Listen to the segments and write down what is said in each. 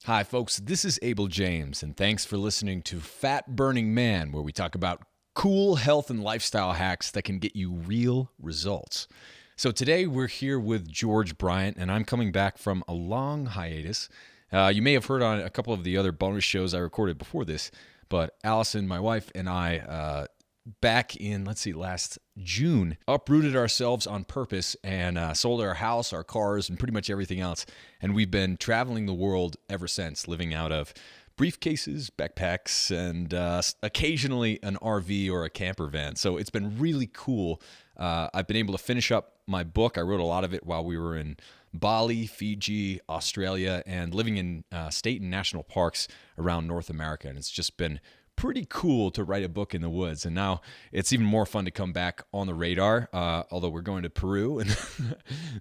Hi, folks. This is Abel James, and thanks for listening to Fat Burning Man, where we talk about cool health and lifestyle hacks that can get you real results. So today we're here with George Bryant, and I'm coming back from a long hiatus. You may have heard on a couple of the other bonus shows I recorded before this, but Allison, my wife, and I back in, last June, uprooted ourselves on purpose and sold our house, our cars, and pretty much everything else. And we've been traveling the world ever since, living out of briefcases, backpacks, and occasionally an RV or a camper van. So it's been really cool. I've been able to finish up my book. I wrote a lot of it while we were in Bali, Fiji, Australia, and living in state and national parks around North America. And it's just been pretty cool to write a book in the woods. And now it's even more fun to come back on the radar, although we're going to Peru and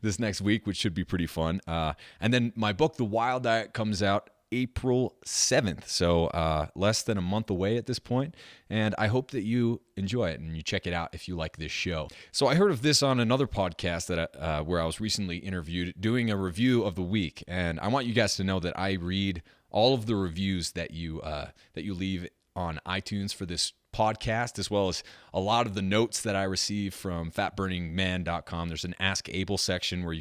this next week, which should be pretty fun. And then my book, The Wild Diet, comes out April 7th. So less than a month away at this point. And I hope that you enjoy it and you check it out if you like this show. So I heard of this on another podcast that where I was recently interviewed doing a review of the week. And I want you guys to know that I read all of the reviews that you leave on iTunes for this podcast, as well as a lot of the notes that I receive from fatburningman.com. There's an Ask Abel section where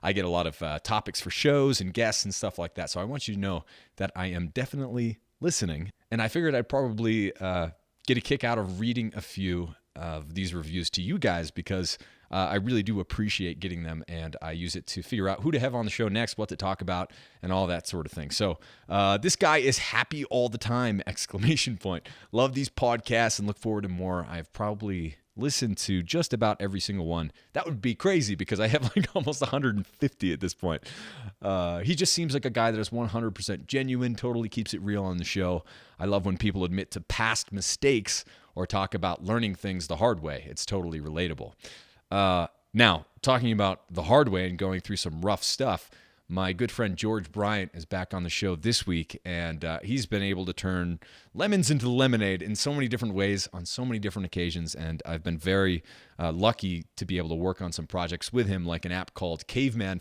I get a lot of topics for shows and guests and stuff like that. So I want you to know that I am definitely listening. And I figured I'd probably get a kick out of reading a few of these reviews to you guys because I really do appreciate getting them, and I use it to figure out who to have on the show next, what to talk about, and all that sort of thing. So this guy is happy all the time, ! Love these podcasts and look forward to more. I've probably listened to just about every single one. That would be crazy because I have like almost 150 at this point. He just seems like a guy that is 100% genuine, totally keeps it real on the show. I love when people admit to past mistakes or talk about learning things the hard way. It's totally relatable. Now, talking about the hard way and going through some rough stuff, my good friend George Bryant is back on the show this week, and he's been able to turn lemons into lemonade in so many different ways on so many different occasions, and I've been very lucky to be able to work on some projects with him, like an app called Caveman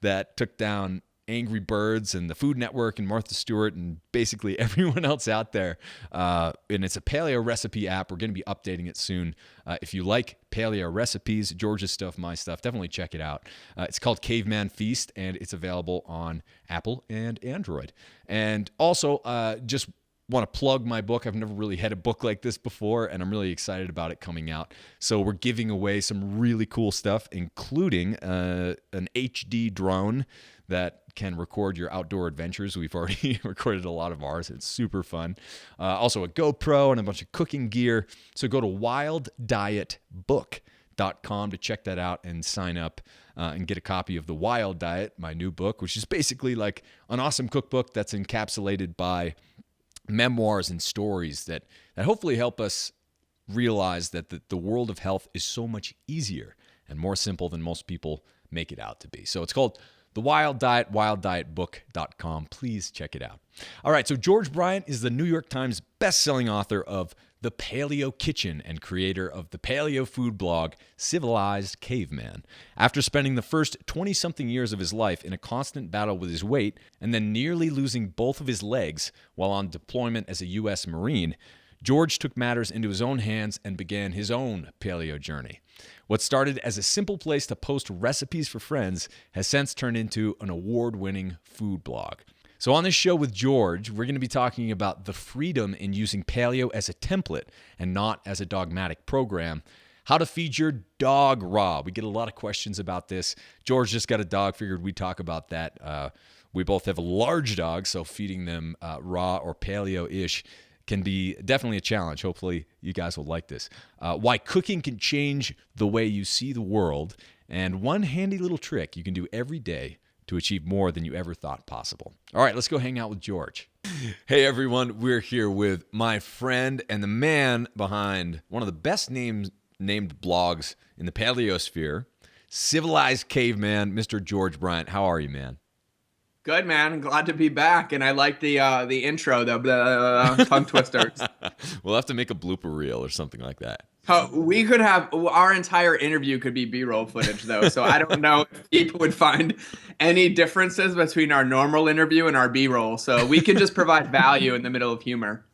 that took down Angry Birds and the Food Network and Martha Stewart and basically everyone else out there. And it's a paleo recipe app. We're going to be updating it soon. If you like paleo recipes, George's stuff, my stuff, definitely check it out. It's called Caveman Feast, and it's available on Apple and Android. And also, just want to plug my book. I've never really had a book like this before, and I'm really excited about it coming out. So we're giving away some really cool stuff, including an HD drone that can record your outdoor adventures. We've already recorded a lot of ours. It's super fun. Also a GoPro and a bunch of cooking gear. So go to wilddietbook.com to check that out and sign up and get a copy of The Wild Diet, my new book, which is basically like an awesome cookbook that's encapsulated by memoirs and stories that hopefully help us realize that the world of health is so much easier and more simple than most people make it out to be. So it's called The Wild Diet, wilddietbook.com. Please check it out. All right, so George Bryant is the New York Times best-selling author of The Paleo Kitchen and creator of the paleo food blog Civilized Caveman. After spending the first 20-something years of his life in a constant battle with his weight and then nearly losing both of his legs while on deployment as a U.S. Marine, George took matters into his own hands and began his own paleo journey. What started as a simple place to post recipes for friends has since turned into an award-winning food blog. So on this show with George, we're going to be talking about the freedom in using paleo as a template and not as a dogmatic program. How to feed your dog raw. We get a lot of questions about this. George just got a dog, figured we'd talk about that. We both have large dogs, so feeding them raw or paleo-ish can be definitely a challenge. Hopefully you guys will like this. Why cooking can change the way you see the world, and one handy little trick you can do every day to achieve more than you ever thought possible. All right, let's go hang out with George. Hey everyone, we're here with my friend and the man behind one of the best named blogs in the paleosphere, Civilized Caveman, Mr. George Bryant. How are you, man? Good, man. Glad to be back, and I like the intro, the tongue twisters. We'll have to make a blooper reel or something like that. We could have our entire interview could be B-roll footage though, so I don't know if people would find any differences between our normal interview and our B-roll. So we can just provide value in the middle of humor.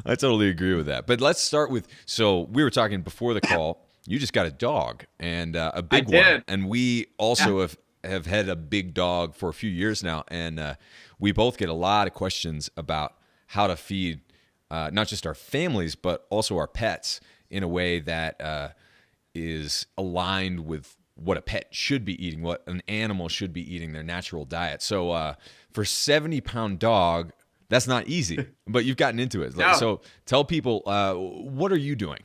I totally agree with that. But let's start with, so we were talking before the call. You just got a dog, and a big one. And we also have had a big dog for a few years now. And we both get a lot of questions about how to feed not just our families, but also our pets in a way that is aligned with what a pet should be eating, what an animal should be eating, their natural diet. So for a 70-pound dog, that's not easy, but you've gotten into it. No. So tell people, what are you doing?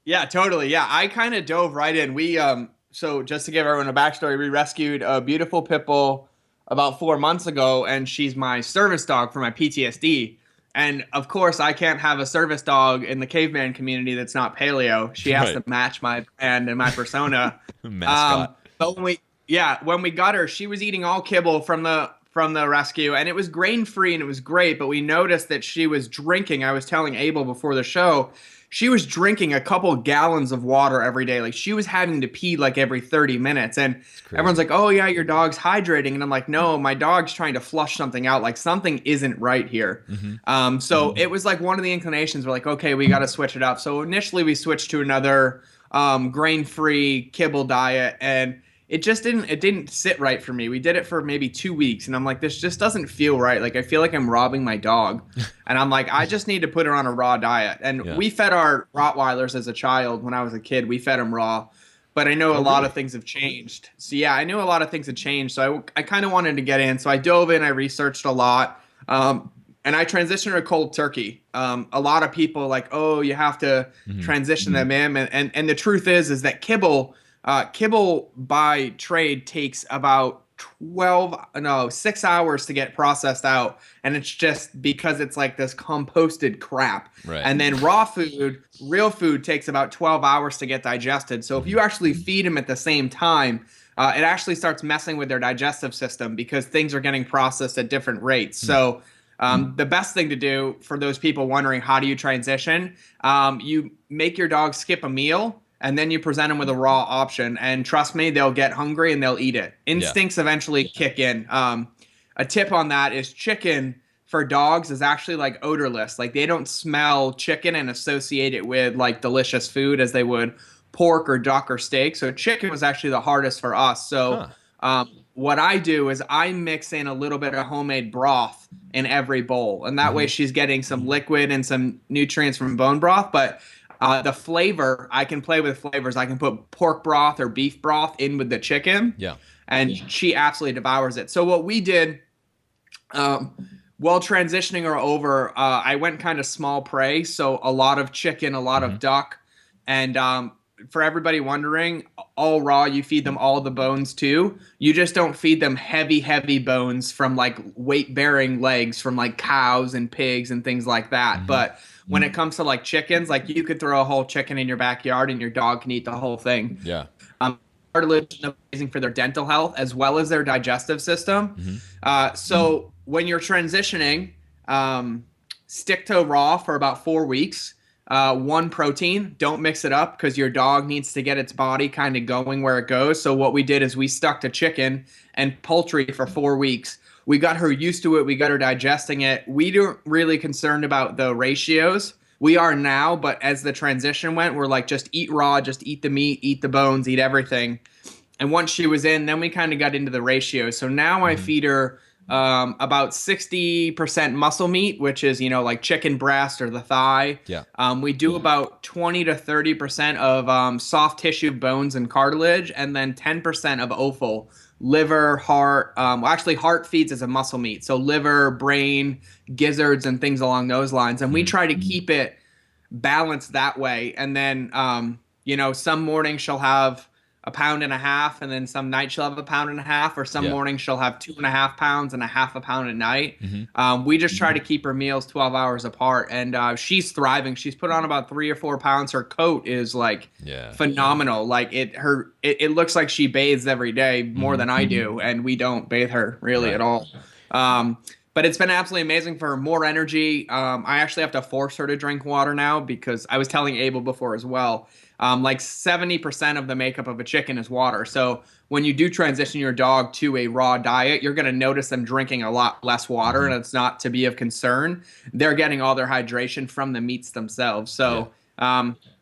Yeah, totally. Yeah, I kind of dove right in. So just to give everyone a backstory, we rescued a beautiful pit bull about 4 months ago, and she's my service dog for my PTSD. And of course, I can't have a service dog in the caveman community that's not paleo. She has to match my brand and my persona. Mascot. But when we got her, she was eating all kibble from the rescue, and it was grain free and it was great. But we noticed that she was drinking. I was telling Abel before the show, she was drinking a couple gallons of water every day. Like she was having to pee like every 30 minutes. And everyone's like, oh yeah, your dog's hydrating. And I'm like, no, my dog's trying to flush something out. Like something isn't right here. So it was like one of the inclinations. We're like, okay, we got to switch it up. So initially we switched to another grain-free kibble diet, and it didn't sit right for me. We did it for maybe 2 weeks, and I'm like, this just doesn't feel right. Like I feel like I'm robbing my dog. And I'm like, I just need to put her on a raw diet. And we fed our Rottweilers as a child. When I was a kid, we fed them raw. But I know a lot of things have changed. So yeah, I knew a lot of things had changed. So I kind of wanted to get in. So I dove in, I researched a lot. And I transitioned to cold turkey. A lot of people like, oh, you have to transition them in. And the truth is that kibble by trade takes about 6 hours to get processed out. And it's just because it's like this composted crap. Right. And then real food takes about 12 hours to get digested. So if you actually feed them at the same time, it actually starts messing with their digestive system because things are getting processed at different rates. So the best thing to do for those people wondering how do you transition, you make your dog skip a meal and then you present them with a raw option. And trust me, they'll get hungry and they'll eat it. Instincts eventually kick in. A tip on that is chicken for dogs is actually like odorless. Like they don't smell chicken and associate it with like delicious food as they would pork or duck or steak. So chicken was actually the hardest for us. So what I do is I mix in a little bit of homemade broth in every bowl. And that way she's getting some liquid and some nutrients from bone broth. But the flavor, I can play with flavors. I can put pork broth or beef broth in with the chicken. Yeah. And she absolutely devours it. So what we did while transitioning her over, I went kind of small prey. So a lot of chicken, a lot of duck. And for everybody wondering, all raw, you feed them all the bones too. You just don't feed them heavy bones from like weight-bearing legs from like cows and pigs and things like that. But when it comes to like chickens, like you could throw a whole chicken in your backyard and your dog can eat the whole thing. Yeah. Cartilage is amazing for their dental health as well as their digestive system. So when you're transitioning, stick to raw for about 4 weeks. One protein, don't mix it up because your dog needs to get its body kind of going where it goes. So what we did is we stuck to chicken and poultry for 4 weeks. We got her used to it. We got her digesting it. We weren't really concerned about the ratios. We are now, but as the transition went, we're like, just eat raw, just eat the meat, eat the bones, eat everything. And once she was in, then we kind of got into the ratios. So now I feed her about 60% muscle meat, which is, like chicken breast or the thigh. Yeah. We do about 20 to 30% of soft tissue bones and cartilage, and then 10% of offal, liver, heart. Actually, heart feeds as a muscle meat. So liver, brain, gizzards, and things along those lines. And we try to keep it balanced that way. And then, some mornings she'll have 1.5 pounds, and then some nights she'll have 1.5 pounds, or some mornings she'll have 2.5 pounds and 0.5 pound at night. We just try to keep her meals 12 hours apart, and she's thriving. She's put on about 3 or 4 pounds. Her coat is like phenomenal. Like it looks like she bathes every day more than I do, and we don't bathe her really at all. but it's been absolutely amazing for her. More energy. I actually have to force her to drink water now because I was telling Abel before as well. Like 70% of the makeup of a chicken is water. So when you do transition your dog to a raw diet, you're going to notice them drinking a lot less water, Hmm. and it's not to be of concern. They're getting all their hydration from the meats themselves. Yeah.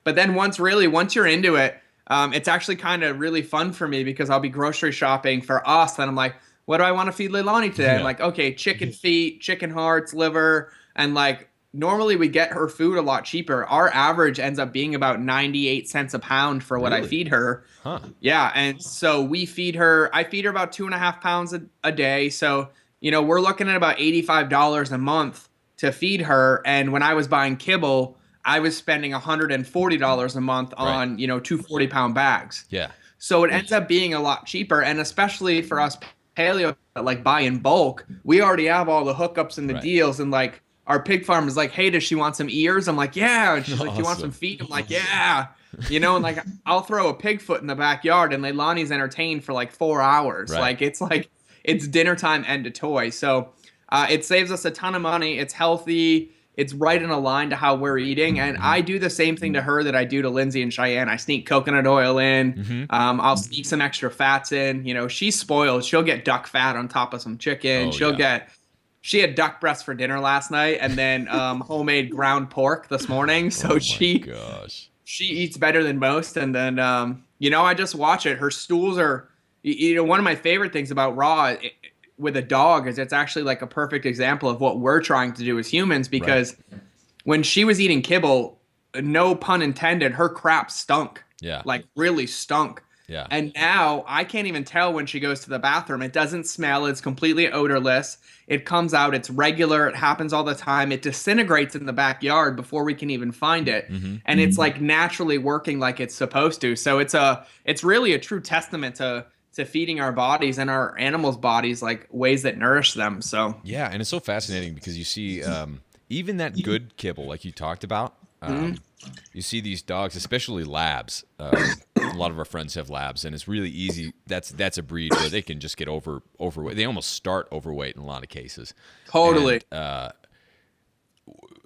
But then once you're into it, it's actually kind of really fun for me because I'll be grocery shopping for us, and I'm like, what do I want to feed Leilani today? I'm Yeah. like, okay, chicken feet, chicken hearts, liver, and like normally we get her food a lot cheaper. Our average ends up being about 98 cents a pound for what I Really? feed her. Huh. Yeah, and so I feed her about 2.5 pounds a day. So, we're looking at about $85 a month to feed her. And when I was buying kibble, I was spending $140 a month Right. on, 2 40-pound bags. Yeah. So it ends up being a lot cheaper. And especially for us paleo that like buy in bulk, we already have all the hookups and the Right. deals. And like our pig farm is like, hey, does she want some ears? I'm like, yeah. And she's like, do you want some Awesome. feet? I'm like, yeah. And like I'll throw a pig foot in the backyard and Leilani's entertained for like 4 hours. Right. Like it's dinner time and a toy. So it saves us a ton of money. It's healthy. It's right in a line to how we're eating. And Hmm. I do the same thing to her that I do to Lindsay and Cheyenne. I sneak coconut oil in. Hmm. I'll sneak some extra fats in. She's spoiled. She'll get duck fat on top of some chicken. Oh yeah. She had duck breast for dinner last night and then homemade ground pork this morning. So Oh my she gosh. she eats better than most. And then, I just watch it. Her stools are, one of my favorite things about raw with a dog is it's actually like a perfect example of what we're trying to do as humans Right. because when she was eating kibble, no pun intended, her crap stunk, Yeah. like really stunk. Yeah. And now I can't even tell when she goes to the bathroom. It doesn't smell. It's completely odorless. It comes out. It's regular. It happens all the time. It disintegrates in the backyard before we can even find it. Hmm. And it's like naturally working like it's supposed to. So it's really a true testament to feeding our bodies and our animals' bodies like ways that nourish them. So Yeah, and it's so fascinating because you see even that good kibble, like you talked about. You see these dogs, especially labs. A lot of our friends have labs, and it's really easy. That's a breed where they can just get overweight. They almost start overweight in a lot of cases. totally. And,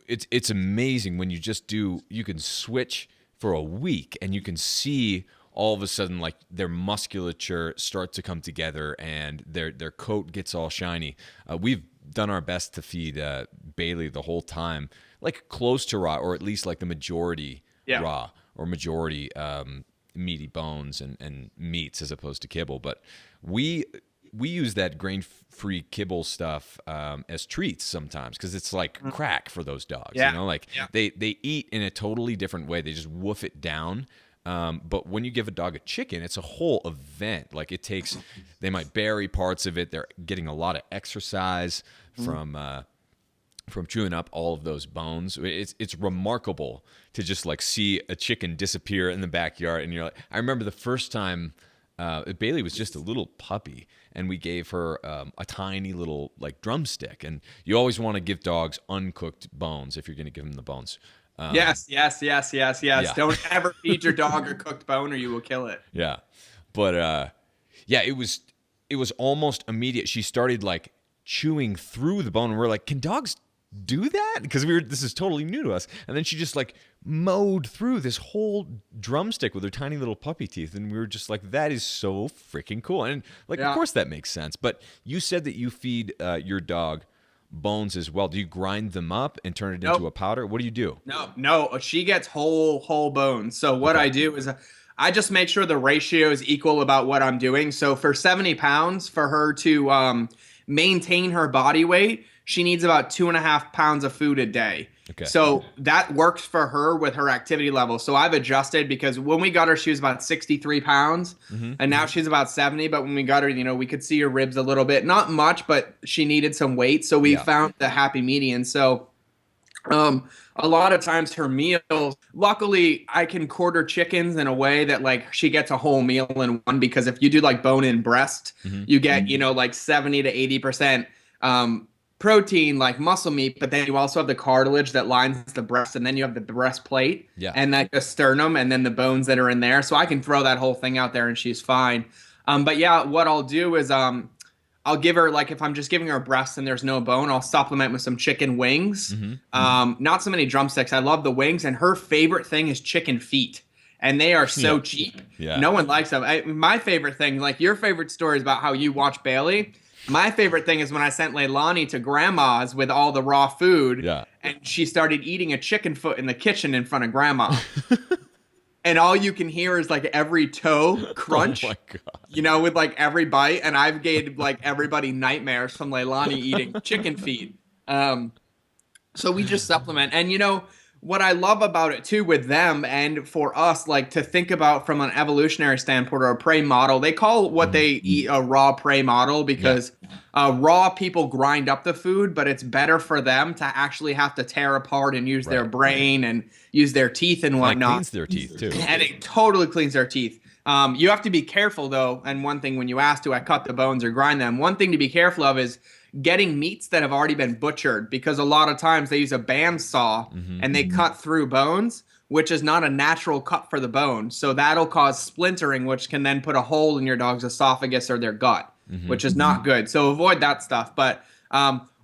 it's amazing when you can switch for a week and you can see all of a sudden like their musculature start to come together and their coat gets all shiny. We've done our best to feed Bailey the whole time, like close to raw, or at least like the majority Yeah. raw or majority meaty bones and meats as opposed to kibble. But we use that grain-free kibble stuff as treats sometimes because it's like crack for those dogs. Yeah. Like Yeah. they eat in a totally different way. They just woof it down. But when you give a dog a chicken, it's a whole event. Like they might bury parts of it. They're getting a lot of exercise from chewing up all of those bones. It's remarkable to just like see a chicken disappear in the backyard. And you're like, I remember the first time Bailey was just a little puppy, and we gave her a tiny little like drumstick. And you always want to give dogs uncooked bones if you're going to give them the bones. Yes. Yeah. Don't ever feed your dog a cooked bone or you will kill it. Yeah. But yeah, it was almost immediate. She started like chewing through the bone, and we're like, can dogs do that? Because this is totally new to us. And then she just like mowed through this whole drumstick with her tiny little puppy teeth, and we were just like, that is so freaking cool. And like, Yeah. of course that makes sense. But you said that you feed your dog bones as well. Do you grind them up and turn it into Nope. a powder? What do you do? No, she gets whole bones. So what Okay. I do is I just make sure the ratio is equal about what I'm doing. So for 70 pounds, for her to maintain her body weight, she needs about 2.5 pounds of food a day. Okay. So that works for her with her activity level. So I've adjusted because when we got her, she was about 63 pounds Mm-hmm. and now she's about 70. But when we got her, we could see her ribs a little bit, not much, but she needed some weight. So we Yeah. found the happy median. So a lot of times her meals, luckily I can quarter chickens in a way that like she gets a whole meal in one, because if you do like bone in breast, Mm-hmm. you get, like 70 to 80% protein, like muscle meat, but then you also have the cartilage that lines the breast, and then you have the breastplate Yeah. and like the sternum and then the bones that are in there. So I can throw that whole thing out there and she's fine. But yeah, what I'll do is I'll give her, like, if I'm just giving her a breast and there's no bone, I'll supplement with some chicken wings. Not so many drumsticks. I love the wings, and her favorite thing is chicken feet, and they are so Yeah. cheap. Yeah. No one likes them. My favorite thing, like your favorite story is about how you watch Bailey. My favorite thing is when I sent Leilani to grandma's with all the raw food, Yeah. and she started eating a chicken foot in the kitchen in front of grandma. And all you can hear is like every toe crunch, Oh my God. you know, with like every bite. And I've gave like everybody nightmares from Leilani eating chicken feet. So we just supplement. And you know, what I love about it too with them and for us, like to think about from an evolutionary standpoint or a prey model, they call what they eat a raw prey model because raw people grind up the food, but it's better for them to actually have to tear apart and use their brain and use their teeth and It whatnot. cleans their teeth too. And it totally cleans their teeth. You have to be careful though. And one thing when you ask, do I cut the bones or grind them? One thing to be careful of is getting meats that have already been butchered, because a lot of times they use a bandsaw and they cut through bones, which is not a natural cut for the bone. So that'll cause splintering, which can then put a hole in your dog's esophagus or their gut, which is not good. So avoid that stuff. But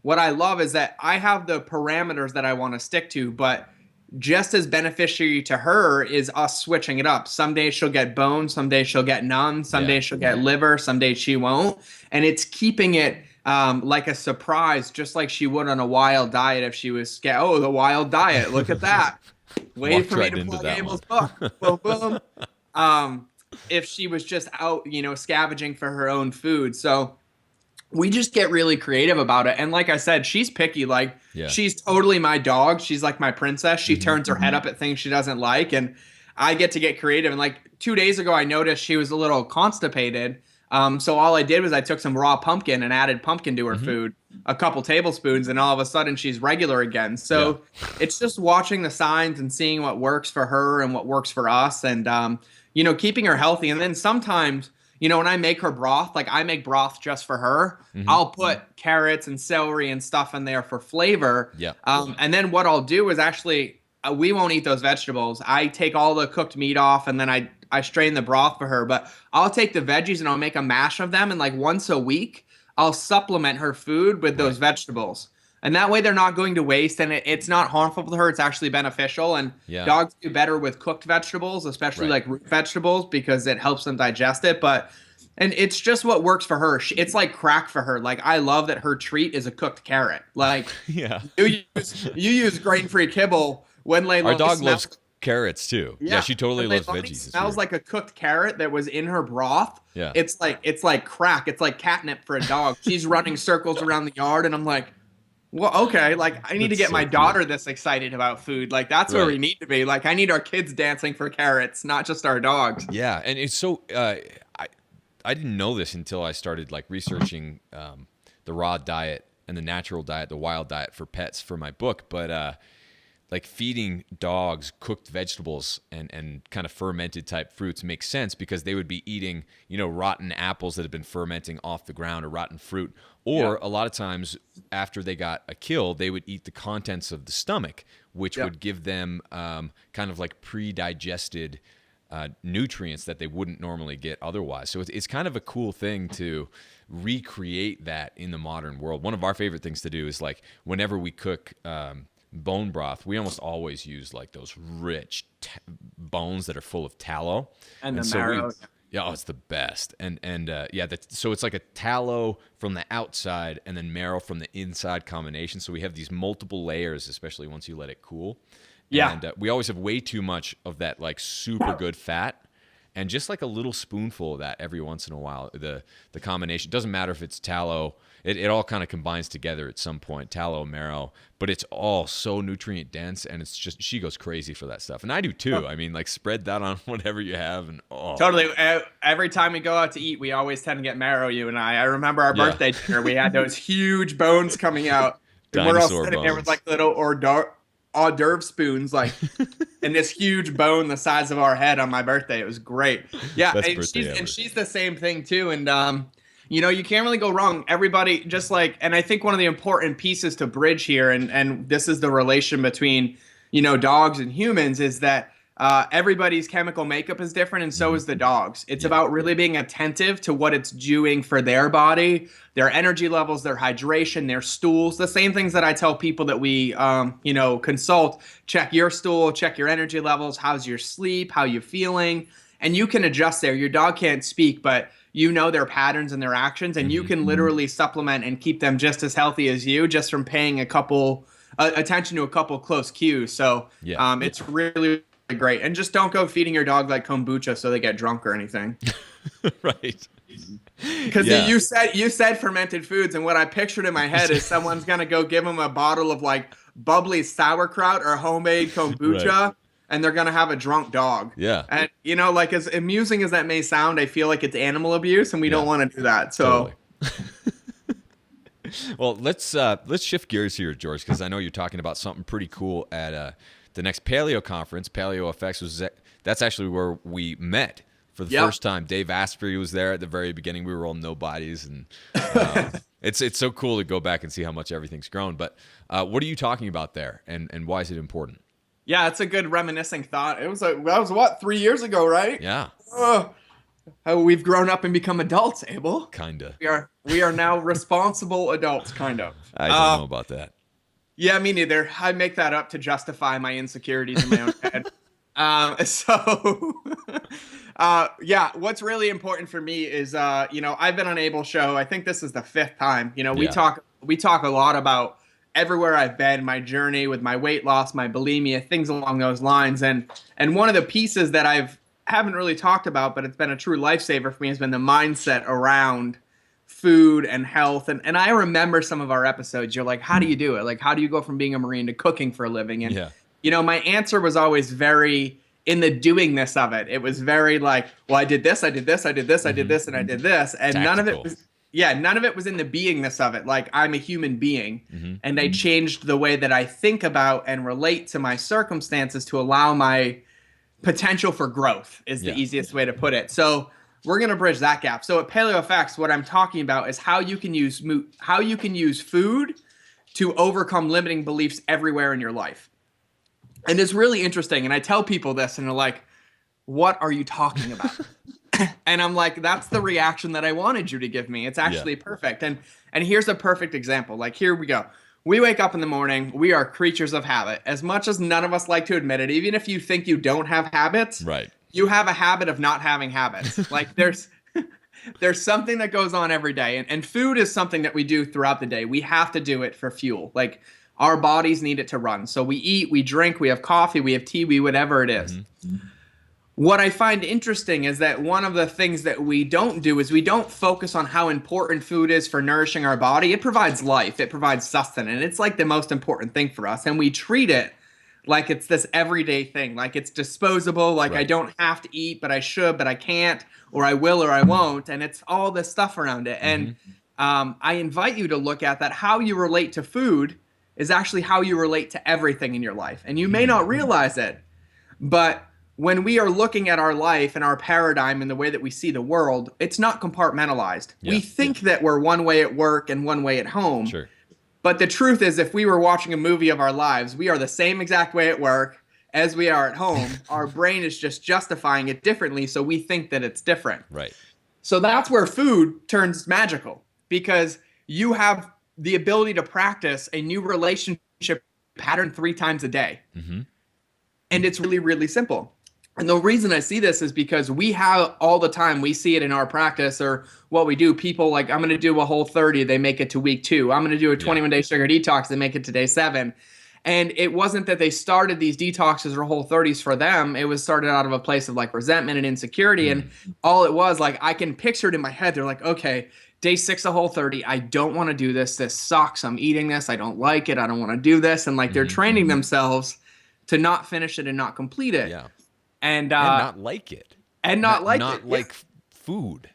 what I love is that I have the parameters that I want to stick to, but just as beneficiary to her is us switching it up. Some days she'll get bone, some days she'll get none, some days she'll get liver, some days she won't. And it's keeping it like a surprise, just like she would on a wild diet if she was scared. Oh, the wild diet. Look at that. Wait for me to plug Abel's book. Boom, boom. If she was just out, you know, scavenging for her own food. So we just get really creative about it. And like I said, she's picky. Like she's totally my dog. She's like my princess. She turns her head up at things she doesn't like. And I get creative. And like 2 days ago, I noticed she was a little constipated. So all I did was I took some raw pumpkin and added pumpkin to her food, a couple tablespoons, and all of a sudden she's regular again. So it's just watching the signs and seeing what works for her and what works for us, and you know, keeping her healthy. And then sometimes, you know, when I make her broth, like I make broth just for her, I'll put carrots and celery and stuff in there for flavor. And then what I'll do is actually we won't eat those vegetables. I take all the cooked meat off, and then I strain the broth for her, but I'll take the veggies and I'll make a mash of them. And like once a week, I'll supplement her food with those vegetables. And that way they're not going to waste, and it's not harmful to her. It's actually beneficial. And dogs do better with cooked vegetables, especially like root vegetables, because it helps them digest it. And it's just what works for her. It's like crack for her. Like I love that her treat is a cooked carrot. Like you use grain-free kibble when Layla. Our dog loves carrots too. Yeah, she totally loves veggies. It smells like a cooked carrot that was in her broth. Yeah, it's like crack. It's like catnip for a dog. She's running circles around the yard, and I'm like, well, okay. Like I need to get my daughter this excited about food. Like that's where we need to be. Like I need our kids dancing for carrots, not just our dogs. Yeah, and it's so. I didn't know this until I started like researching the raw diet and the natural diet, the wild diet for pets for my book, but. Like feeding dogs cooked vegetables and kind of fermented type fruits makes sense, because they would be eating, you know, rotten apples that have been fermenting off the ground, or rotten fruit. Or a lot of times after they got a kill, they would eat the contents of the stomach, which would give them kind of like pre-digested nutrients that they wouldn't normally get otherwise. So it's kind of a cool thing to recreate that in the modern world. One of our favorite things to do is like whenever we cook bone broth, we almost always use like those rich bones that are full of tallow and the marrow. It's the best. So it's like a tallow from the outside and then marrow from the inside combination. So we have these multiple layers, especially once you let it cool. And we always have way too much of that like super good fat, and just like a little spoonful of that every once in a while. The combination doesn't matter if it's tallow. It all kind of combines together at some point, tallow, marrow, but it's all so nutrient dense, and it's just, she goes crazy for that stuff. And I do too. I mean, like spread that on whatever you have. And totally. Every time we go out to eat, we always tend to get marrow, you and I remember our birthday dinner, we had those huge bones coming out. We're all sitting there with like little hors d'oeuvre spoons, like, and this huge bone the size of our head on my birthday. It was great. Yeah. And she's the same thing too. And, you know, you can't really go wrong. Everybody just like, and I think one of the important pieces to bridge here, and this is the relation between, you know, dogs and humans, is that everybody's chemical makeup is different, and so is the dog's. It's about really being attentive to what it's doing for their body, their energy levels, their hydration, their stools. The same things that I tell people that we, consult. Check your stool, check your energy levels. How's your sleep? How you feeling? And you can adjust there. Your dog can't speak, but you know their patterns and their actions, and you can literally supplement and keep them just as healthy as you, just from paying a couple attention to a couple close cues. So it's really great. And just don't go feeding your dog like kombucha so they get drunk or anything. Right. Because you said fermented foods, and what I pictured in my head is someone's gonna go give them a bottle of like bubbly sauerkraut or homemade kombucha, right, and they're gonna have a drunk dog. Yeah. And like as amusing as that may sound, I feel like it's animal abuse, and we don't want to do that. So. Totally. Well, let's shift gears here, George, because I know you're talking about something pretty cool at the next Paleo conference. Paleo Effects that's actually where we met for the first time. Dave Asprey was there at the very beginning. We were all nobodies, and it's so cool to go back and see how much everything's grown. But what are you talking about there, and why is it important? Yeah, it's a good reminiscing thought. That was what, 3 years ago, right? Yeah. We've grown up and become adults, Abel. Kinda. We are now responsible adults, kind of. I don't know about that. Yeah, me neither. I make that up to justify my insecurities in my own head. What's really important for me is, I've been on Abel's show. I think this is the 5th time. We talk a lot about everywhere I've been, my journey with my weight loss, my bulimia, things along those lines. And one of the pieces that haven't really talked about, but it's been a true lifesaver for me, has been the mindset around food and health. And I remember some of our episodes. You're like, how do you do it? Like, how do you go from being a Marine to cooking for a living? And, my answer was always very in the doingness of it. It was very like, well, I did this, I did this, I did this, I did this, and I did this. And tactical. none of it was in the beingness of it. Like, I'm a human being, and I changed the way that I think about and relate to my circumstances to allow my potential for growth is the easiest way to put it. So we're going to bridge that gap. So at Paleo Effects, what I'm talking about is how you can use food to overcome limiting beliefs everywhere in your life. And it's really interesting. And I tell people this, and they're like, what are you talking about? And I'm like, that's the reaction that I wanted you to give me. It's actually perfect. And here's a perfect example. Like, here we go. We wake up in the morning. We are creatures of habit. As much as none of us like to admit it, even if you think you don't have habits, right, you have a habit of not having habits. Like, there's something that goes on every day. And food is something that we do throughout the day. We have to do it for fuel. Like, our bodies need it to run. So we eat, we drink, we have coffee, we have tea, whatever it is. What I find interesting is that one of the things that we don't do is we don't focus on how important food is for nourishing our body. It provides life. It provides sustenance. It's like the most important thing for us. And we treat it like it's this everyday thing, like it's disposable, like I don't have to eat, but I should, but I can't, or I will, or I won't. And it's all this stuff around it. And I invite you to look at that. How you relate to food is actually how you relate to everything in your life. And you may not realize it, but when we are looking at our life and our paradigm and the way that we see the world, it's not compartmentalized. We think that we're one way at work and one way at home. Sure. But the truth is, if we were watching a movie of our lives, we are the same exact way at work as we are at home. Our brain is just justifying it differently, so we think that it's different. Right. So that's where food turns magical, because you have the ability to practice a new relationship pattern 3 times a day. And it's really, really simple. And the reason I see this is because we have all the time, we see it in our practice or what we do. People like, I'm going to do a Whole30, they make it to week 2. I'm going to do a 21-day sugar detox, they make it to day 7. And it wasn't that they started these detoxes or Whole30s for them. It was started out of a place of like resentment and insecurity. And all it was, like, I can picture it in my head. They're like, okay, day 6 of Whole30, I don't want to do this. This sucks. I'm eating this. I don't like it. I don't want to do this. And like they're training themselves to not finish it and not complete it. And not like it. And not like it. Not like food.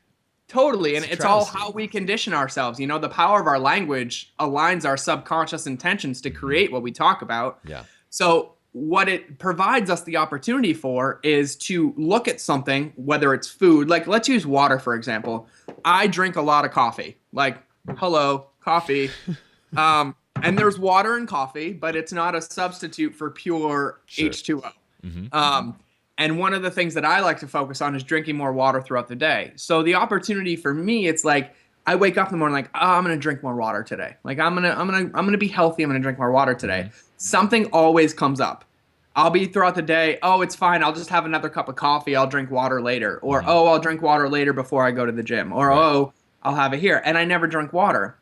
Totally. And it's all how we condition ourselves. You know, the power of our language aligns our subconscious intentions to create what we talk about. So what it provides us the opportunity for is to look at something, whether it's food, like let's use water, for example. I drink a lot of coffee, like, hello, coffee. And there's water in coffee, but it's not a substitute for pure H2O. And one of the things that I like to focus on is drinking more water throughout the day. So the opportunity for me, it's like I wake up in the morning like, oh, I'm gonna drink more water today. Like I'm gonna be healthy. I'm gonna drink more water today. Something always comes up. I'll be throughout the day, oh, it's fine. I'll just have another cup of coffee. I'll drink water later. Or, oh, I'll drink water later before I go to the gym. Or, Right. oh, I'll have it here. And I never drink water.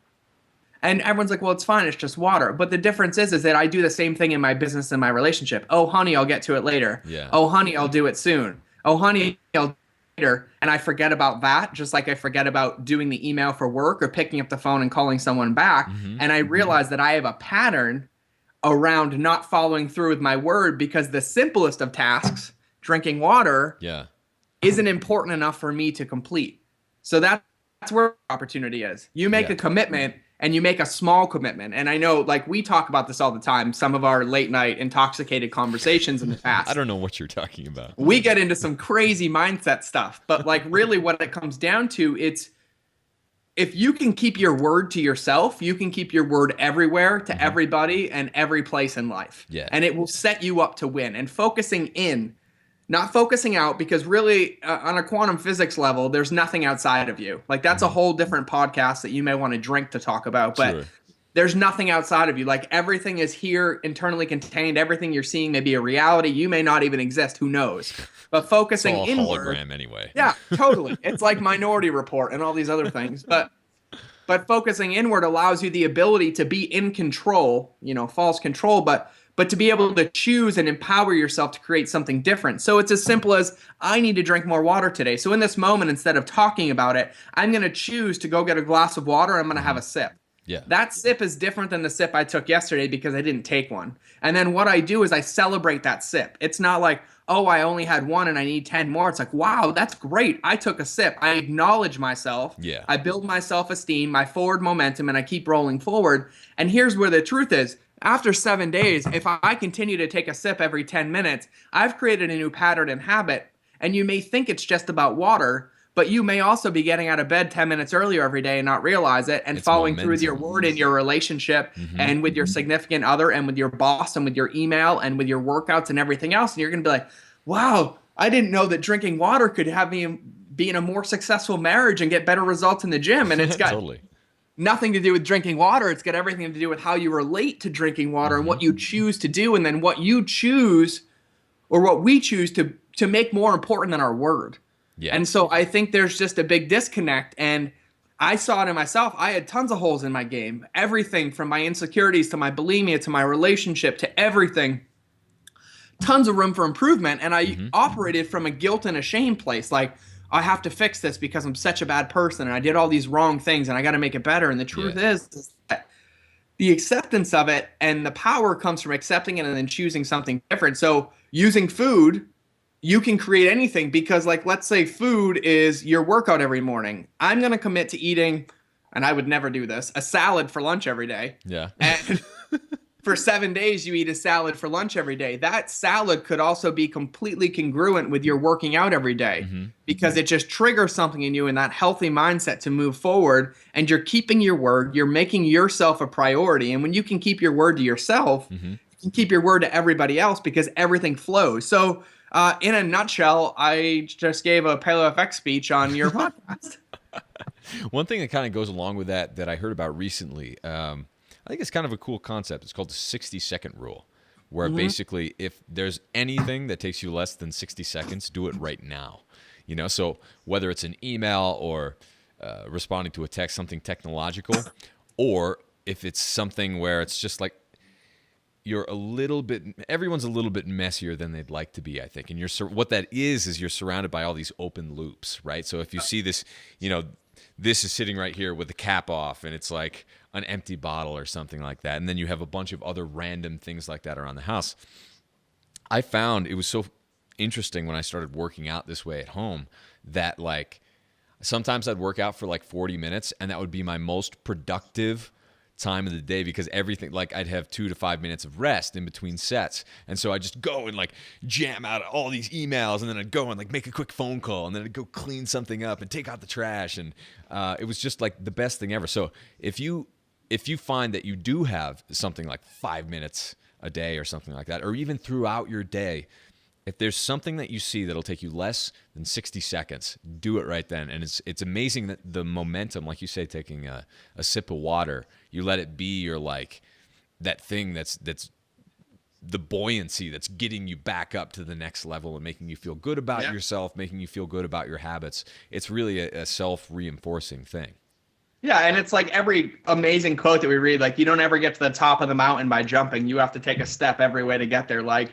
And everyone's like, well, it's fine. It's just water. But the difference is that I do the same thing in my business and my relationship. Oh, honey, I'll get to it later. Yeah. Oh, honey, I'll do it soon. Oh, honey, I'll do it later. And I forget about that, just like I forget about doing the email for work or picking up the phone and calling someone back. And I realize that I have a pattern around not following through with my word because the simplest of tasks, drinking water, Yeah. isn't important enough for me to complete. So that's where opportunity is. You make a commitment and you make a small commitment. And I know, like, we talk about this all the time, some of our late night intoxicated conversations in the past. I don't know what you're talking about. We get into some crazy mindset stuff, but like really what it comes down to, it's if you can keep your word to yourself, you can keep your word everywhere to everybody and every place in life. Yeah. And it will set you up to win. And focusing in, not focusing out, because really on a quantum physics level, there's nothing outside of you. Like that's a whole different podcast that you may want to drink to talk about, but there's nothing outside of you. Like everything is here internally contained. Everything you're seeing may be a reality. You may not even exist. Who knows? But focusing It's all inward. hologram anyway. Yeah, totally. It's like Minority Report and all these other things. But focusing inward allows you the ability to be in control, false control, but to be able to choose and empower yourself to create something different. So it's as simple as I need to drink more water today. So in this moment, instead of talking about it, I'm going to choose to go get a glass of water. I'm going to have a sip. Yeah. That sip is different than the sip I took yesterday because I didn't take one. And then what I do is I celebrate that sip. It's not like, oh, I only had one and I need 10 more. It's like, wow, that's great. I took a sip. I acknowledge myself. Yeah. I build my self-esteem, my forward momentum, and I keep rolling forward. And here's where the truth is. After 7 days, if I continue to take a sip every 10 minutes, I've created a new pattern and habit. And you may think it's just about water, but you may also be getting out of bed 10 minutes earlier every day and not realize it, and It's following through with your momentum. word in your relationship and with your significant other and with your boss and with your email and with your workouts and everything else. And you're going to be like, wow, I didn't know that drinking water could have me be in a more successful marriage and get better results in the gym. And it's got Totally. nothing to do with drinking water. It's got everything to do with how you relate to drinking water and what you choose to do, and then what you choose or what we choose to make more important than our word. Yeah. And so I think there's just a big disconnect. And I saw it in myself. I had tons of holes in my game. Everything from my insecurities to my bulimia to my relationship to everything. Tons of room for improvement. And I operated from a guilt and a shame place. Like, I have to fix this because I'm such a bad person and I did all these wrong things and I got to make it better. And the truth is that the acceptance of it and the power comes from accepting it and then choosing something different. So using food, you can create anything because, like, let's say food is your workout every morning. I'm going to commit to eating, and I would never do this, a salad for lunch every day. Yeah. And for 7 days, you eat a salad for lunch every day. That salad could also be completely congruent with your working out every day because it just triggers something in you in that healthy mindset to move forward. And you're keeping your word. You're making yourself a priority. And when you can keep your word to yourself, you can keep your word to everybody else because everything flows. So in a nutshell, I just gave a Paleo FX speech on your podcast. One thing that kind of goes along with that I heard about recently, I think it's kind of a cool concept. It's called the 60-second rule, where basically if there's anything that takes you less than 60 seconds, do it right now. So whether it's an email or responding to a text, something technological, or if it's something where it's just like everyone's a little bit messier than they'd like to be, I think. And what that is you're surrounded by all these open loops, right? So if you see this, this is sitting right here with the cap off and it's like an empty bottle or something like that. And then you have a bunch of other random things like that around the house. I found it was so interesting when I started working out this way at home that, like, sometimes I'd work out for like 40 minutes and that would be my most productive time of the day because everything, like, I'd have 2 to 5 minutes of rest in between sets. And so I'd just go and like jam out all these emails, and then I'd go and like make a quick phone call, and then I'd go clean something up and take out the trash. And it was just like the best thing ever. So if you find that you do have something like 5 minutes a day or something like that, or even throughout your day, If there's something that you see that'll take you less than 60 seconds, do it right then. And it's amazing that the momentum, like you say, taking a sip of water, you let it be your like that thing that's the buoyancy that's getting you back up to the next level and making you feel good about yourself, making you feel good about your habits. It's really a self-reinforcing thing. Yeah, and it's like every amazing quote that we read, like, you don't ever get to the top of the mountain by jumping. You have to take a step every way to get there. Like,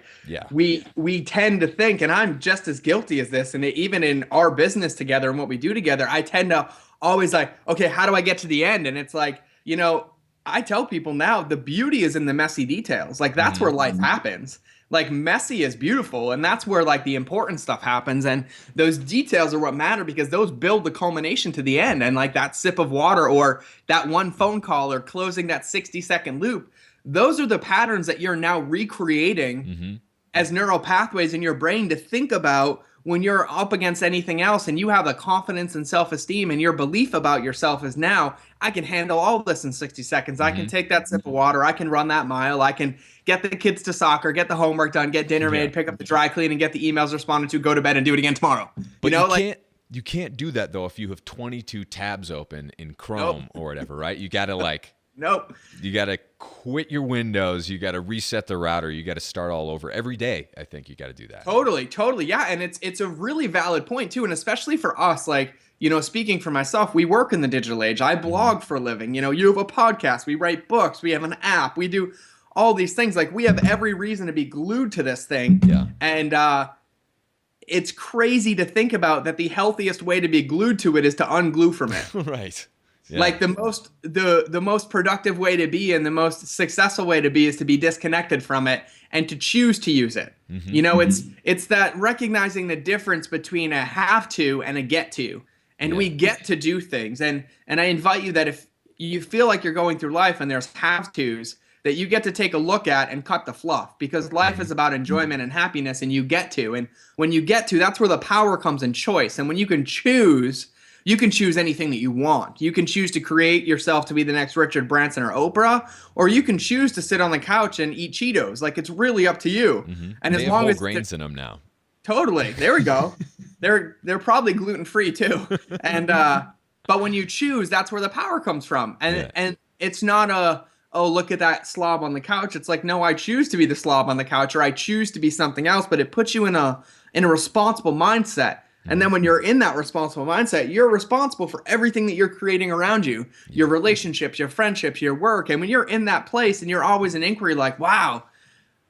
we tend to think, and I'm just as guilty as this, and even in our business together and what we do together, I tend to always like, okay, how do I get to the end? And it's like, I tell people now, the beauty is in the messy details. Like, that's where life happens. Like, messy is beautiful, and that's where like the important stuff happens, and those details are what matter, because those build the culmination to the end. And like that sip of water, or that one phone call, or closing that 60-second loop, those are the patterns that you're now recreating as neural pathways in your brain to think about when you're up against anything else, and you have the confidence and self-esteem, and your belief about yourself is, now I can handle all this in 60 seconds. I can take that sip of water. I can run that mile. I can get the kids to soccer, get the homework done, get dinner made, pick up the dry clean, and get the emails responded to, go to bed, and do it again tomorrow. But you can't do that though if you have 22 tabs open in Chrome or whatever, right? You got to like Nope. You got to quit your Windows. You got to reset the router. You got to start all over every day. I think you got to do that. Totally. Yeah. And it's a really valid point too. And especially for us, like, speaking for myself, we work in the digital age. I blog for a living. You have a podcast. We write books. We have an app. We do all these things. Like, we have every reason to be glued to this thing. Yeah. And it's crazy to think about that the healthiest way to be glued to it is to unglue from it. Right. Yeah. Like, the most productive way to be, and the most successful way to be, is to be disconnected from it and to choose to use it. It's that recognizing the difference between a have to and a get to. And we get to do things. And I invite you that if you feel like you're going through life and there's have tos, that you get to take a look at and cut the fluff, because life is about enjoyment and happiness, and you get to. And when you get to, that's where the power comes in choice. And when you can choose anything that you want. You can choose to create yourself to be the next Richard Branson or Oprah, or you can choose to sit on the couch and eat Cheetos. Like, it's really up to you. And they as long have as whole grains in them now. Totally. There we go. They're probably gluten-free too. And but when you choose, that's where the power comes from. And it's not look at that slob on the couch. It's like, no, I choose to be the slob on the couch, or I choose to be something else. But it puts you in a responsible mindset. And then when you're in that responsible mindset, you're responsible for everything that you're creating around you, your relationships, your friendships, your work. And when you're in that place, and you're always in inquiry, like, wow,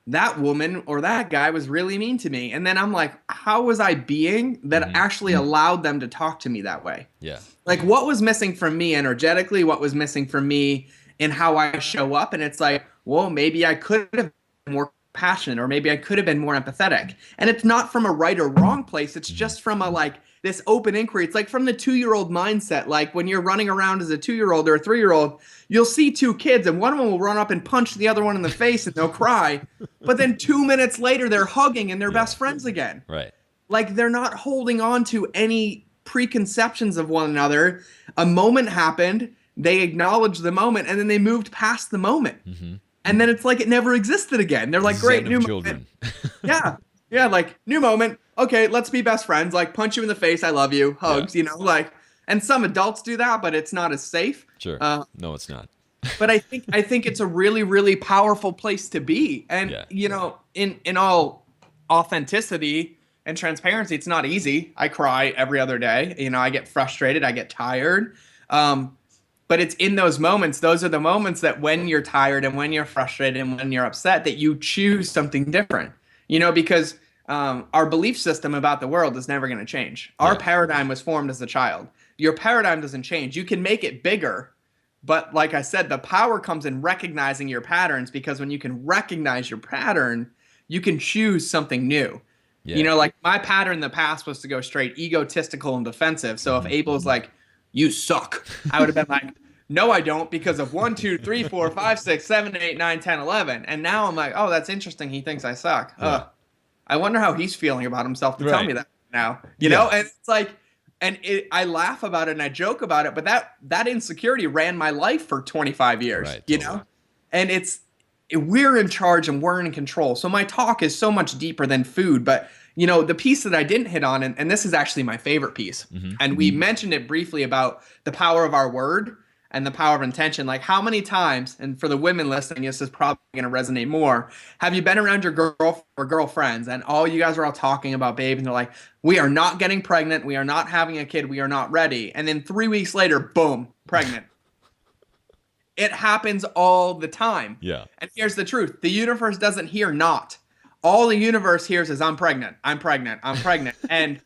that woman or that guy was really mean to me. And then I'm like, how was I being that actually allowed them to talk to me that way? Yeah. Like, what was missing from me energetically? What was missing from me in how I show up? And it's like, well, maybe I could have been more passionate, or maybe I could have been more empathetic. And it's not from a right or wrong place. It's just from this open inquiry. It's like from the 2-year-old mindset. Like, when you're running around as a 2-year-old or a 3-year-old, you'll see 2 kids, and one of them will run up and punch the other one in the face, and they'll cry. But then 2 minutes later, they're hugging and they're best friends again. Right. Like, they're not holding on to any preconceptions of one another. A moment happened, they acknowledged the moment, and then they moved past the moment. And then it's like it never existed again. They're like, great, new children. moment. Yeah, like, new moment. Okay, let's be best friends. Like, punch you in the face, I love you, hugs, like. And some adults do that, but it's not as safe. Sure. No, it's not. But I think it's a really, really powerful place to be. And in all authenticity and transparency, it's not easy. I cry every other day. I get frustrated. I get tired. But it's in those moments. Those are the moments that when you're tired and when you're frustrated and when you're upset, that you choose something different. Because our belief system about the world is never going to change. Our paradigm was formed as a child. Your paradigm doesn't change. You can make it bigger. But like I said, the power comes in recognizing your patterns, because when you can recognize your pattern, you can choose something new. Yeah. Like, my pattern in the past was to go straight egotistical and defensive. So if Abel's like, you suck, I would have been like, no, I don't, because of 1, 2, 3, 4, 5, 6, 7, 8, 9, 10, 11. And now I'm like, oh, that's interesting. He thinks I suck. Yeah. I wonder how he's feeling about himself to tell me that now. You know, and it's like, I laugh about it and I joke about it, but that insecurity ran my life for 25 years, right, you know? And we're in charge and we're in control. So my talk is so much deeper than food. But, the piece that I didn't hit on, and this is actually my favorite piece, and we mentioned it briefly about the power of our word and the power of intention. Like how many times, and for the women listening, this is probably going to resonate more. Have you been around your girl or girlfriends and all you guys are all talking about babe and they're like, we are not getting pregnant. We are not having a kid. We are not ready. And then 3 weeks later, boom, pregnant. It happens all the time. Yeah. And here's the truth. The universe doesn't hear not. All the universe hears is I'm pregnant. I'm pregnant. I'm pregnant. And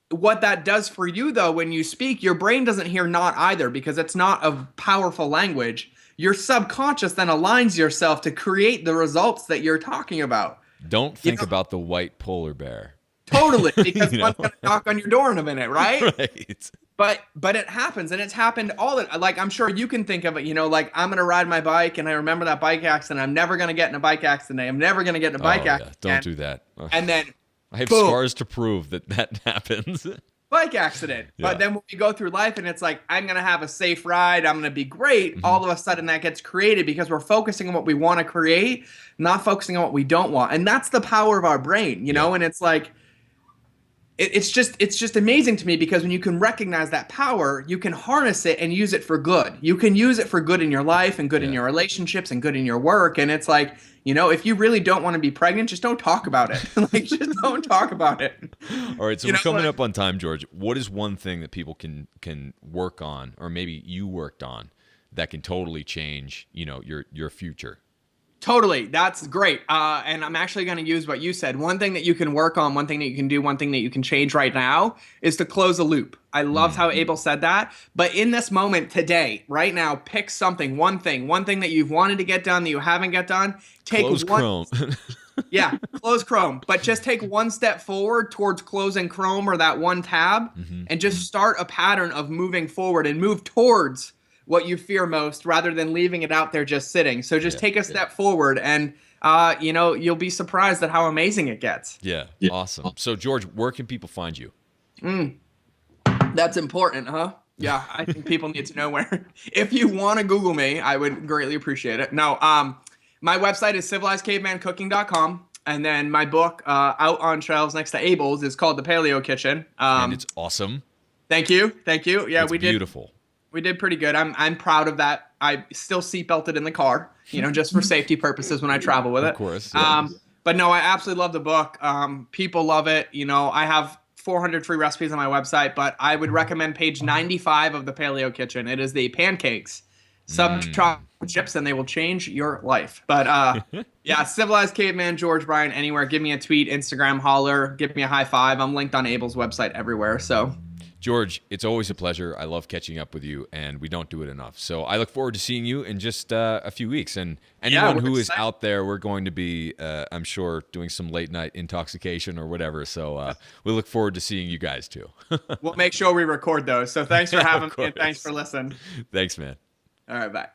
what that does for you, though, when you speak, your brain doesn't hear not either because it's not a powerful language. Your subconscious then aligns yourself to create the results that you're talking about. Don't think about the white polar bear. Totally, because one's going to knock on your door in a minute, right? Right. But it happens, and it's happened like I'm sure you can think of it, like I'm going to ride my bike, and I remember that bike accident. I'm never going to get in a bike accident. I'm never going to get in a bike accident. Don't do that. And then I have boom, scars to prove that happens. bike accident. Yeah. But then when we go through life and it's like, I'm going to have a safe ride, I'm going to be great, all of a sudden that gets created because we're focusing on what we want to create, not focusing on what we don't want. And that's the power of our brain, and it's like, it's just amazing to me because when you can recognize that power, you can harness it and use it for good. You can use it for good in your life and good in your relationships and good in your work. And it's like, if you really don't want to be pregnant, just don't talk about it. Just don't talk about it. All right. So we're coming up on time, George. What is one thing that people can work on, or maybe you worked on, that can totally change, your future? Totally. That's great. And I'm actually going to use what you said. One thing that you can work on, one thing that you can do, one thing that you can change right now is to close a loop. I loved how Abel said that. But in this moment today, right now, pick something, one thing that you've wanted to get done that you haven't get done. Close Chrome. Yeah, close Chrome. But just take one step forward towards closing Chrome or that one tab and just start a pattern of moving forward and move towards what you fear most rather than leaving it out there just sitting. So just take a step forward and, you'll be surprised at how amazing it gets. Yeah. Awesome. So George, where can people find you? That's important, huh? Yeah. I think people need to know where. If you want to Google me, I would greatly appreciate it. No, my website is civilizedcavemancooking.com. And then my book out on shelves next to Abel's is called The Paleo Kitchen. And it's awesome. Thank you. Yeah, it's beautiful. We did pretty good. I'm proud of that. I still seatbelted in the car, just for safety purposes when I travel with it. Of course. Yeah. But no, I absolutely love the book. People love it. I have 400 free recipes on my website, but I would recommend page 95 of the Paleo Kitchen. It is the pancakes, subtract chips, and they will change your life. But Civilized Caveman, George Bryant, anywhere. Give me a tweet, Instagram, holler, give me a high five. I'm linked on Abel's website everywhere. So. George, it's always a pleasure. I love catching up with you, and we don't do it enough. So I look forward to seeing you in just a few weeks. And anyone who is out there, we're going to be, I'm sure, doing some late night intoxication or whatever. So we look forward to seeing you guys too. We'll make sure we record those. So thanks for having me, and thanks for listening. Thanks, man. All right, bye.